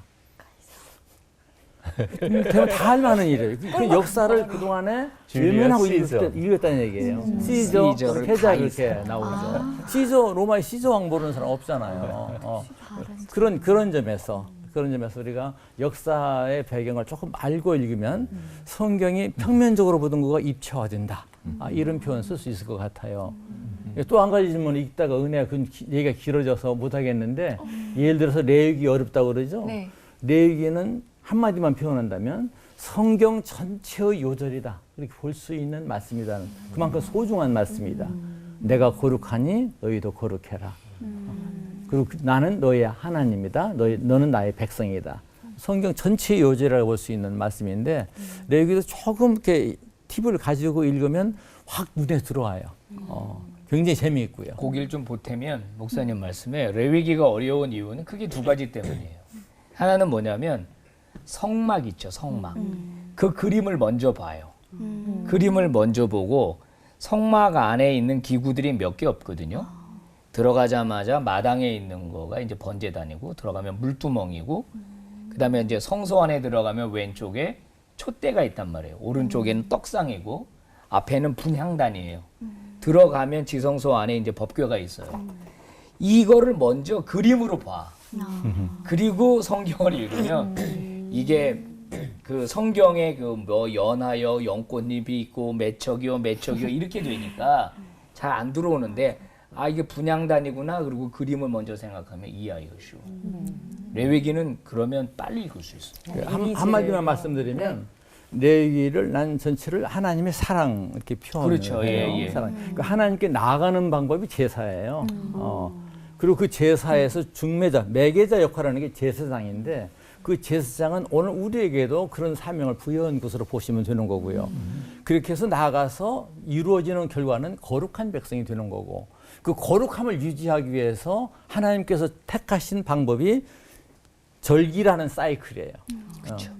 대부분 다 할 만한 일이에요. 그 역사를 그동안에 외면하고 읽었다는 얘기예요. 시저, 패자 그렇게 나오죠. 시저, 로마의 시저 왕 모르는 사람 없잖아요. 그런 점에서 우리가 역사의 배경을 조금 알고 읽으면 성경이 평면적으로 보던 거가 입체화된다. 이런 표현 쓸 수 있을 것 같아요. 또 한 가지 질문 읽다가 은혜가 얘기가 길어져서 못하겠는데 예를 들어서 레위기 어렵다고 그러죠. 네. 레위기는 한마디만 표현한다면 성경 전체의 요절이다. 이렇게 볼 수 있는 말씀이다. 그만큼 소중한 말씀이다. 내가 거룩하니 너희도 거룩해라. 그리고 나는 너의 하나님이다. 너는 나의 백성이다. 성경 전체의 요절이라고 볼 수 있는 말씀인데 레위기도 조금 이렇게 팁을 가지고 읽으면 확 눈에 들어와요. 굉장히 재미있고요. 고기를 좀 보태면 목사님 말씀에 레위기가 어려운 이유는 크게 두 가지 때문이에요. 하나는 뭐냐면 성막 있죠, 성막. 그 그림을 먼저 봐요. 그림을 먼저 보고 성막 안에 있는 기구들이 몇 개 없거든요. 들어가자마자 마당에 있는 거가 이제 번제단이고 들어가면 물두멍이고 그다음에 이제 성소 안에 들어가면 왼쪽에 촛대가 있단 말이에요. 오른쪽에는 떡상이고 앞에는 분향단이에요. 들어가면 지성소 안에 이제 법궤가 있어요. 이거를 먼저 그림으로 봐. 그리고 성경을 읽으면 이게 그 성경에 그 뭐 연하여 연꽃잎이 있고 매척이요 이렇게 되니까 잘 안 들어오는데 이게 분향단이구나. 그리고 그림을 먼저 생각하면 이해하기가 쉬워. 레위기는 그러면 빨리 읽을 수 있어요. 한마디만 말씀드리면 레위기를 난 전체를 하나님의 사랑 이렇게 표현해요. 그렇죠. 예. 사랑. 그러니까 하나님께 나아가는 방법이 제사예요. 그리고 그 제사에서 매개자 역할을 하는 게 제사장인데 그 제사장은 오늘 우리에게도 그런 사명을 부여한 것으로 보시면 되는 거고요. 그렇게 해서 나아가서 이루어지는 결과는 거룩한 백성이 되는 거고 그 거룩함을 유지하기 위해서 하나님께서 택하신 방법이 절기라는 사이클이에요.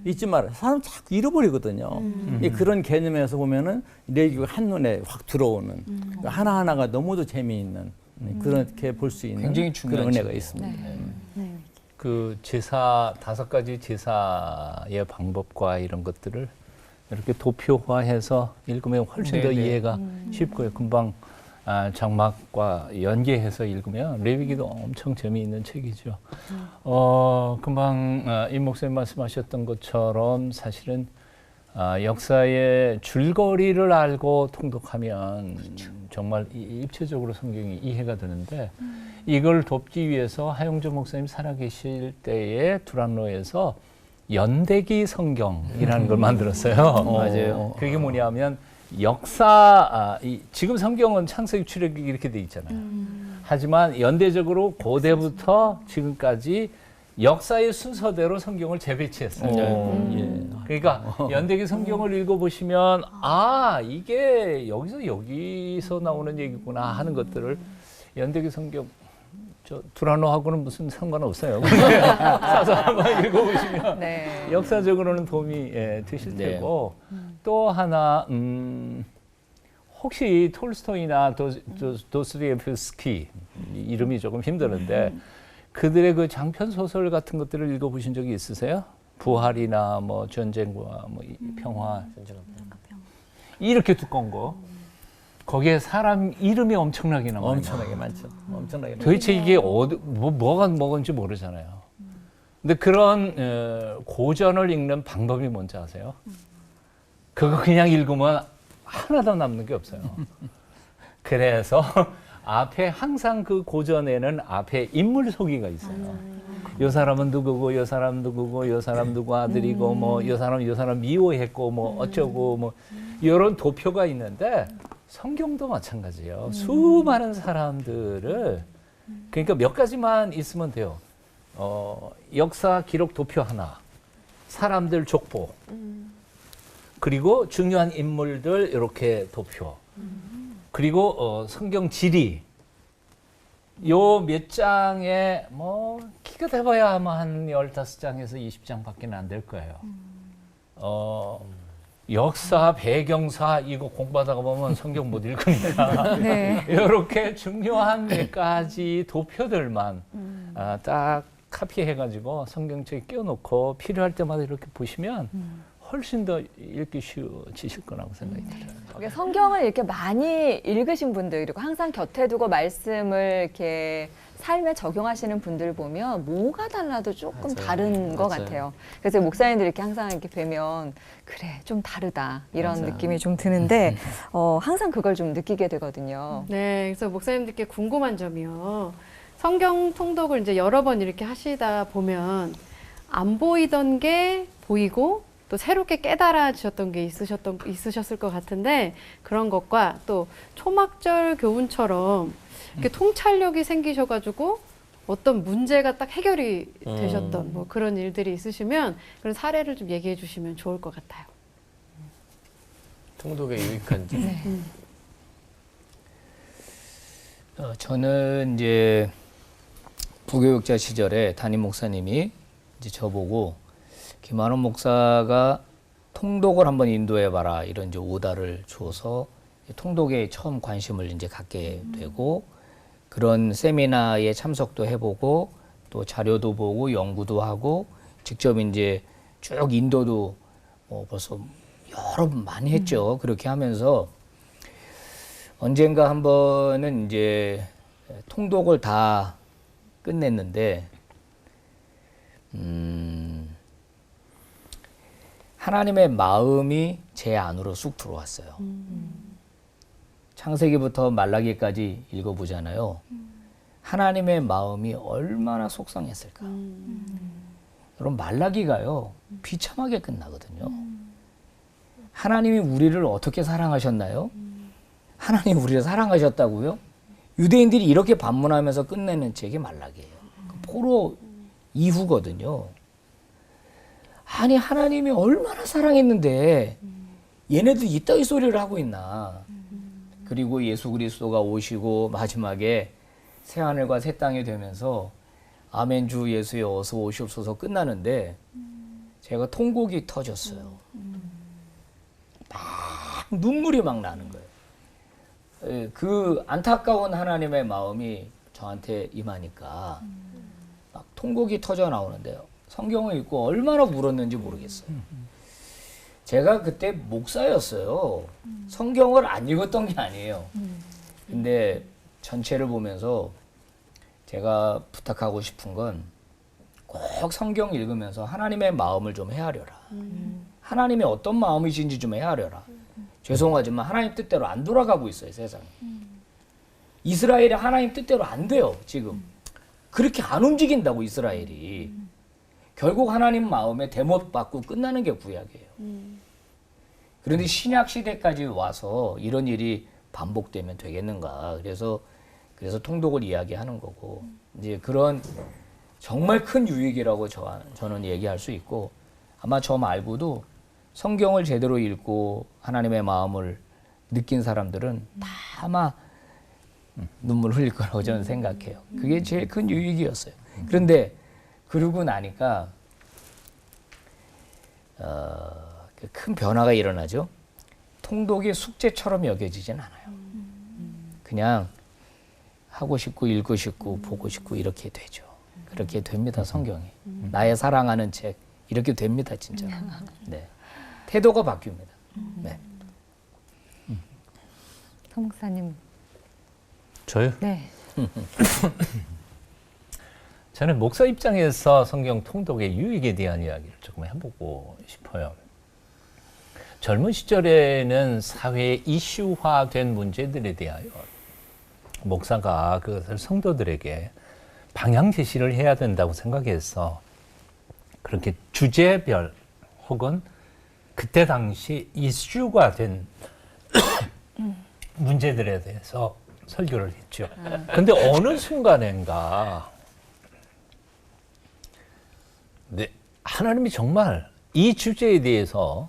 잊지 말아요. 사람 자꾸 잃어버리거든요. 그런 개념에서 보면은 레위기가 한눈에 확 들어오는 하나하나가 너무도 재미있는 그렇게 볼 수 있는 굉장히 중요한 그런 은혜가 책이에요. 있습니다. 그 제사 5가지 제사의 방법과 이런 것들을 이렇게 도표화해서 읽으면 훨씬 더 네네. 이해가 쉽고요. 금방 장막과 연계해서 읽으면 레위기도 엄청 재미있는 책이죠. 금방 임 목사님 말씀하셨던 것처럼 사실은 역사의 줄거리를 알고 통독하면 정말 입체적으로 성경이 이해가 되는데 이걸 돕기 위해서 하용조 목사님 살아계실 때에 두란노에서 연대기 성경이라는 걸 만들었어요. 맞아요. 그게 뭐냐면 역사, 지금 성경은 창세기 출애굽기 이렇게 돼 있잖아요. 하지만 연대적으로 고대부터 지금까지 역사의 순서대로 성경을 재배치했어요. 그러니까 연대기 성경을 읽어보시면 이게 여기서 나오는 얘기구나 하는 것들을 연대기 성경 두란노하고는 무슨 상관없어요. 사서 한번 읽어보시면 네. 역사적으로는 도움이 되실 네. 테고 또 하나 혹시 톨스토이나 도스토옙스키 이름이 조금 힘드는데 그들의 그 장편 소설 같은 것들을 읽어보신 적이 있으세요? 부활이나 뭐 전쟁과 뭐 평화 이렇게 두꺼운 거 거기에 사람 이름이 엄청나게 나와요. 엄청나게 많죠. 엄청나게 많죠. 도대체 이게 뭐가 뭐건지 모르잖아요. 근데 그런 고전을 읽는 방법이 뭔지 아세요? 그거 그냥 읽으면 하나도 남는 게 없어요. 그래서 앞에 항상 그 고전에는 앞에 인물 소개가 있어요. 요 사람은 누구고, 요 사람 누구고, 요 사람 누구 아들이고, 뭐 요 사람 미워했고, 뭐 어쩌고, 뭐 이런 도표가 있는데 성경도 마찬가지예요. 수많은 사람들을 그러니까 몇 가지만 있으면 돼요. 역사 기록 도표 하나, 사람들 족보, 그리고 중요한 인물들 이렇게 도표, 그리고 성경 지리. 요 몇 장에 뭐 키가 돼봐야 아마 한 15장에서 20장밖에 안 될 거예요. 역사, 배경사 이거 공부하다가 보면 성경 못 읽으니까 네. 이렇게 중요한 몇 가지 도표들만 딱 카피해가지고 성경책에 끼워놓고 필요할 때마다 이렇게 보시면 훨씬 더 읽기 쉬워지실 거라고 생각이 들어요. 그게 성경을 이렇게 많이 읽으신 분들 그리고 항상 곁에 두고 말씀을 이렇게 삶에 적용하시는 분들 보면 뭐가 달라도 조금 다른 것 같아요. 그래서 목사님들 이렇게 항상 이렇게 뵈면 그래 좀 다르다 이런 느낌이 좀 드는데 항상 그걸 좀 느끼게 되거든요. 네, 그래서 목사님들께 궁금한 점이요. 성경 통독을 이제 여러 번 이렇게 하시다 보면 안 보이던 게 보이고 또 새롭게 깨달아지셨던 게 있으셨을 것 같은데 그런 것과 또 초막절 교훈처럼 이렇게 통찰력이 생기셔가지고 어떤 문제가 딱 해결이 되셨던 뭐 그런 일들이 있으시면 그런 사례를 좀 얘기해 주시면 좋을 것 같아요. 통독에 유익한 점. 저는 이제 부교육자 시절에 담임 목사님이 이제 저보고 김한원 목사가 통독을 한번 인도해봐라 이런 이제 오다를 줘서 통독에 처음 관심을 이제 갖게 되고 그런 세미나에 참석도 해보고 또 자료도 보고 연구도 하고 직접 이제 쭉 인도도 벌써 여러 번 많이 했죠. 그렇게 하면서 언젠가 한 번은 이제 통독을 다 끝냈는데 하나님의 마음이 제 안으로 쑥 들어왔어요. 창세기부터 말라기까지 읽어보잖아요. 하나님의 마음이 얼마나 속상했을까. 여러분 말라기가요 비참하게 끝나거든요. 하나님이 우리를 어떻게 사랑하셨나요? 하나님이 우리를 사랑하셨다고요? 유대인들이 이렇게 반문하면서 끝내는 책이 말라기예요. 포로 이후거든요. 아니 하나님이 얼마나 사랑했는데 얘네들 이따위 소리를 하고 있나. 그리고 예수 그리스도가 오시고 마지막에 새하늘과 새 땅이 되면서 아멘 주 예수여 어서 오시옵소서 끝나는데 제가 통곡이 터졌어요. 막 눈물이 막 나는 거예요. 그 안타까운 하나님의 마음이 저한테 임하니까 막 통곡이 터져 나오는데요. 성경을 읽고 얼마나 울었는지 모르겠어요. 제가 그때 목사였어요. 성경을 안 읽었던 게 아니에요. 근데 전체를 보면서 제가 부탁하고 싶은 건 꼭 성경 읽으면서 하나님의 마음을 좀 헤아려라. 하나님의 어떤 마음이신지 좀 헤아려라. 죄송하지만 하나님 뜻대로 안 돌아가고 있어요, 세상이. 이스라엘이 하나님 뜻대로 안 돼요, 지금. 그렇게 안 움직인다고, 이스라엘이. 결국 하나님 마음에 대못받고 끝나는 게 구약이에요. 그런데 신약 시대까지 와서 이런 일이 반복되면 되겠는가. 그래서 통독을 이야기하는 거고, 이제 그런 정말 큰 유익이라고 저는 얘기할 수 있고, 아마 저 말고도 성경을 제대로 읽고 하나님의 마음을 느낀 사람들은 다 아마 눈물 흘릴 거라고 저는 생각해요. 그게 제일 큰 유익이었어요. 그런데 그러고 나니까 큰 변화가 일어나죠. 통독이 숙제처럼 여겨지진 않아요. 그냥 하고 싶고 읽고 싶고 보고 싶고 이렇게 되죠. 그렇게 됩니다, 성경이. 나의 사랑하는 책 이렇게 됩니다, 진짜. 네. 태도가 바뀝니다. 네. 서 목사님. 저요? 네. 저는 목사 입장에서 성경 통독의 유익에 대한 이야기를 조금 해보고 싶어요. 젊은 시절에는 사회에 이슈화된 문제들에 대하여 목사가 그것을 성도들에게 방향 제시를 해야 된다고 생각해서 그렇게 주제별 혹은 그때 당시 이슈가 된 문제들에 대해서 설교를 했죠. 근데 어느 순간인가 네, 하나님이 정말 이 주제에 대해서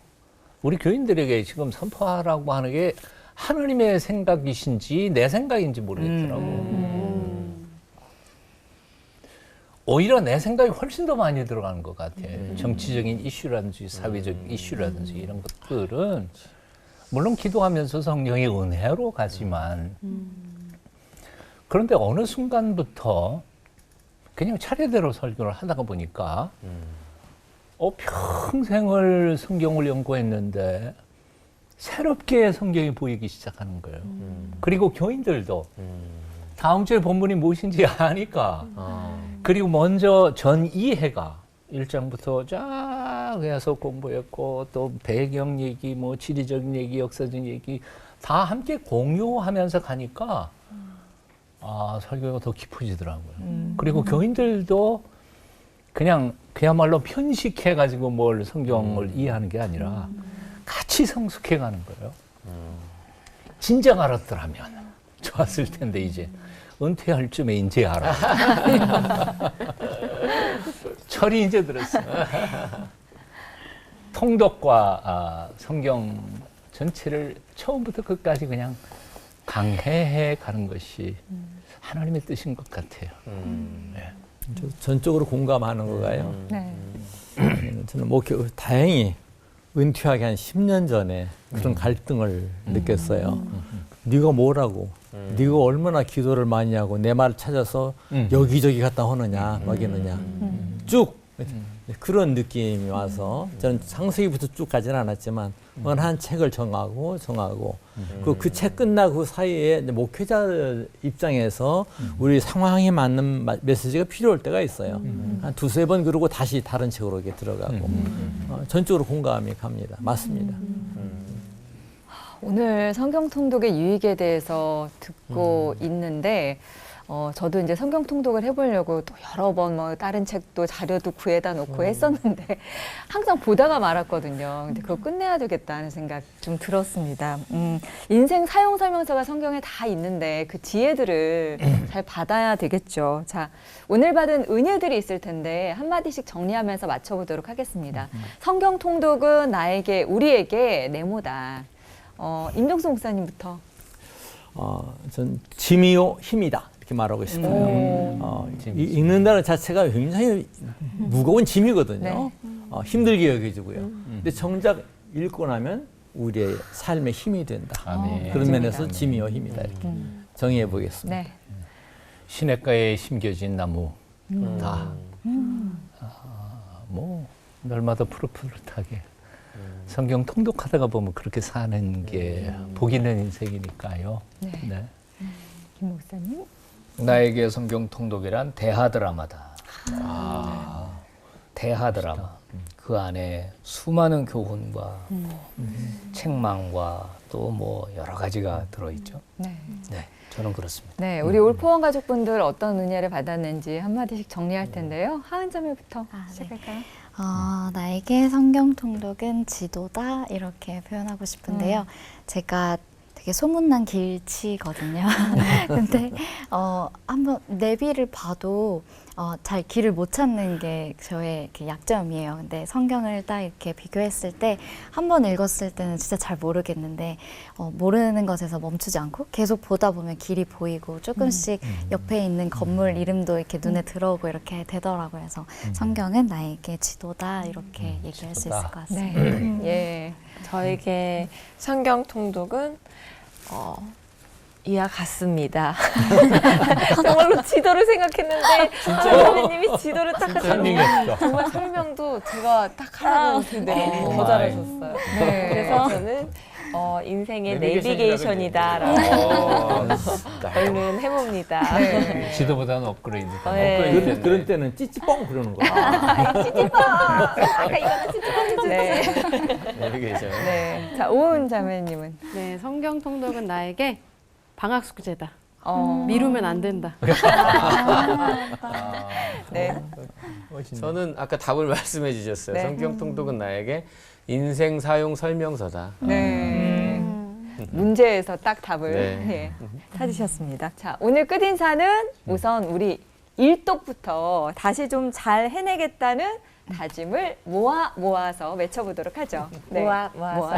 우리 교인들에게 지금 선포하라고 하는 게 하나님의 생각이신지 내 생각인지 모르겠더라고. 오히려 내 생각이 훨씬 더 많이 들어가는 것 같아. 정치적인 이슈라든지 사회적 이슈라든지 이런 것들은 물론 기도하면서 성령의 은혜로 가지만 그런데 어느 순간부터 그냥 차례대로 설교를 하다가 보니까 평생을 성경을 연구했는데 새롭게 성경이 보이기 시작하는 거예요. 그리고 교인들도 다음 주에 본문이 무엇인지 아니까 그리고 먼저 전 이해가 1장부터 쫙 해서 공부했고 또 배경 얘기, 뭐 지리적인 얘기, 역사적인 얘기 다 함께 공유하면서 가니까 설교가 더 깊어지더라고요. 그리고 교인들도 그냥 그야말로 편식해가지고 뭘 성경을 이해하는 게 아니라 같이 성숙해가는 거예요. 진작 알았더라면 좋았을 텐데 이제 은퇴할 쯤에 이제 알아. 철이 이제 들었어. 통독과 성경 전체를 처음부터 끝까지 그냥 강해해 가는 것이 하나님의 뜻인 것 같아요. 네. 전적으로 공감하는 거가요. 네. 저는 다행히 은퇴하기 한 10년 전에 그런 갈등을 느꼈어요. 네가 뭐라고? 네가 얼마나 기도를 많이 하고 내 말을 찾아서 여기저기 갔다 하느냐, 막이느냐. 쭉 그런 느낌이 와서 저는 상세히부터 쭉 가지는 않았지만 어느 한 책을 정하고 그 책 끝나고 그 사이에 목회자 입장에서 우리 상황에 맞는 메시지가 필요할 때가 있어요. 한 두세 번 그러고 다시 다른 책으로 이렇게 들어가고 전적으로 공감이 갑니다. 맞습니다. 오늘 성경 통독의 유익에 대해서 듣고 있는데 저도 이제 성경 통독을 해보려고 또 여러 번 뭐 다른 책도 자료도 구해다 놓고 했었는데 항상 보다가 말았거든요. 근데 그거 끝내야 되겠다는 생각 좀 들었습니다. 인생 사용 설명서가 성경에 다 있는데 그 지혜들을 잘 받아야 되겠죠. 자, 오늘 받은 은혜들이 있을 텐데 한마디씩 정리하면서 맞춰보도록 하겠습니다. 성경 통독은 우리에게 네모다. 임종수 목사님부터. 전 짐이요 힘이다 이렇게 말하고 싶어요. 읽는다는 자체가 굉장히 무거운 짐이거든요. 네. 힘들게 여겨지고요. 근데 정작 읽고 나면 우리의 삶의 힘이 된다. 그런 면에서 짐이요 힘이다 이렇게 정의해 보겠습니다. 네. 시냇가에 심겨진 나무 다 뭐 날마다 푸릇푸릇하게 성경 통독하다가 보면 그렇게 사는 게 복 있는 인생이니까요. 네. 네. 김 목사님. 나에게 성경 통독이란 대하 드라마다. 대하 드라마. 그 안에 수많은 교훈과 책망과 또 뭐 여러 가지가 들어있죠. 네. 네, 저는 그렇습니다. 네, 우리 올포원 가족분들 어떤 은혜를 받았는지 한마디씩 정리할 텐데요. 하은 자매부터 아, 네. 시작할까요? 나에게 성경 통독은 지도다 이렇게 표현하고 싶은데요. 제가 되게 소문난 길치거든요. 근데 한번 내비를 봐도 잘 길을 못 찾는 게 저의 이렇게 약점이에요. 근데 성경을 딱 이렇게 비교했을 때 한 번 읽었을 때는 진짜 잘 모르겠는데 모르는 것에서 멈추지 않고 계속 보다 보면 길이 보이고 조금씩 옆에 있는 건물 이름도 이렇게 눈에 들어오고 이렇게 되더라고요. 그래서 성경은 나에게 지도다 이렇게 얘기할 수 있을 것 같습니다. 네. 예. 저에게 성경 통독은 이와 같습니다. 정말로 지도를 생각했는데 선생님이 지도를 딱 하셨는데 정말 설명도 제가 딱 하라고 했는데 더 잘하셨어요. 네. 그래서 저는 인생의 내비게이션이라고 내비게이션이다라고 얼른 해봅니다. 네. 지도보다는 업그레이드다. 네. 그런 때는 찌찌뻥 그러는 거야. 아까 이거는 진짜 네. 내비게이션. 네. 자, 오은 자매님은 네, 성경 통독은 나에게 방학 숙제다. 어, 미루면 안 된다. 네. 저는 아까 답을 말씀해 주셨어요. 네. 성경 통독은 나에게 인생 사용 설명서다. 네. 문제에서 딱 답을 네. 예, 찾으셨습니다. 자, 오늘 끝인사는 우선 우리 일독부터 다시 좀 잘 해내겠다는 다짐을 모아서 외쳐보도록 하죠. 네. 모아서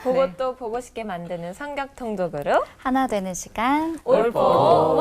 보고 또 보고 싶게 만드는 성경 통독으로 하나 되는 시간 올포원